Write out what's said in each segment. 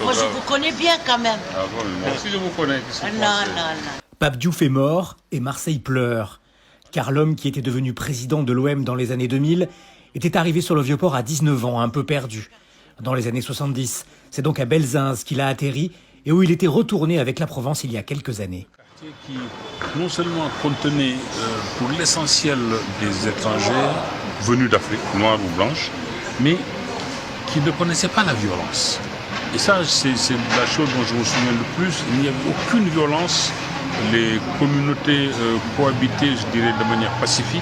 Moi, je vous connais bien quand même. Ah bon, moi aussi je vous connais. Non. Pape Diouf est mort et Marseille pleure. Car l'homme qui était devenu président de l'OM dans les années 2000 était arrivé sur le Vieux-Port à 19 ans, un peu perdu. Dans les années 70, c'est donc à Belzins qu'il a atterri et où il était retourné avec la Provence il y a quelques années. Qui non seulement contenait pour l'essentiel des étrangers venus d'Afrique, noirs ou blanches, mais qui ne connaissaient pas la violence. Et ça, c'est la chose dont je me souviens le plus. Il n'y avait aucune violence. Les communautés cohabitaient, je dirais, de manière pacifique.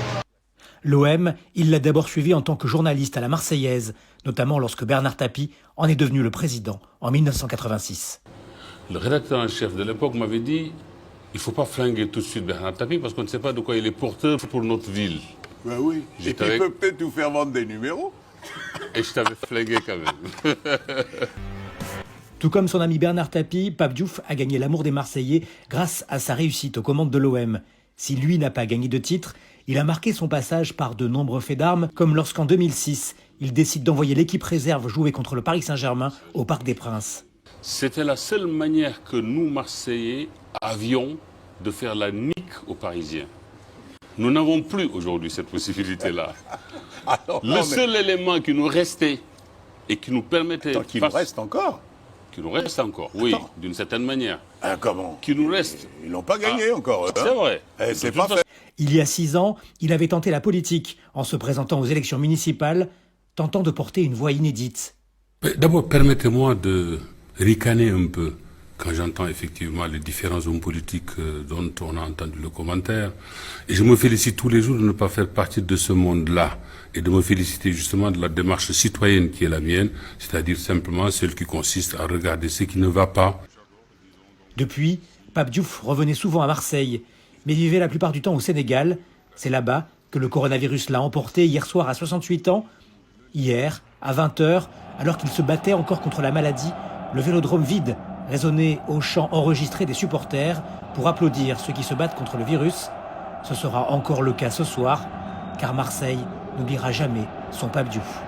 L'OM, il l'a d'abord suivi en tant que journaliste à la Marseillaise, notamment lorsque Bernard Tapie en est devenu le président en 1986. Le rédacteur en chef de l'époque m'avait dit il ne faut pas flinguer tout de suite Bernard Tapie parce qu'on ne sait pas de quoi il est porteur pour notre ville. Ben oui, et il peut peut-être nous faire vendre des numéros. Et je t'avais flingué quand même. Tout comme son ami Bernard Tapie, Pape Diouf a gagné l'amour des Marseillais grâce à sa réussite aux commandes de l'OM. Si lui n'a pas gagné de titre, il a marqué son passage par de nombreux faits d'armes, comme lorsqu'en 2006, il décide d'envoyer l'équipe réserve jouer contre le Paris Saint-Germain au Parc des Princes. C'était la seule manière que nous, Marseillais, avions de faire la nique aux Parisiens. Nous n'avons plus aujourd'hui cette possibilité-là. Le seul élément qui nous restait et qui nous permettait... Qui nous reste encore. Qui nous reste encore, oui, d'une certaine manière. Ah, comment? Qui nous reste. Ils n'ont pas gagné encore. C'est vrai. C'est pas fait. Il y a 6 ans, il avait tenté la politique en se présentant aux élections municipales, tentant de porter une voix inédite. D'abord, permettez-moi de ricaner un peu quand j'entends effectivement les différents hommes politiques dont on a entendu le commentaire. Et je me félicite tous les jours de ne pas faire partie de ce monde-là et de me féliciter justement de la démarche citoyenne qui est la mienne, c'est-à-dire simplement celle qui consiste à regarder ce qui ne va pas. Depuis, Pape Diouf revenait souvent à Marseille, mais vivait la plupart du temps au Sénégal. C'est là-bas que le coronavirus l'a emporté hier soir à 68 ans. Hier, à 20h, alors qu'il se battait encore contre la maladie, le vélodrome vide résonnait au chant enregistré des supporters pour applaudir ceux qui se battent contre le virus. Ce sera encore le cas ce soir, car Marseille n'oubliera jamais son Pape Diouf.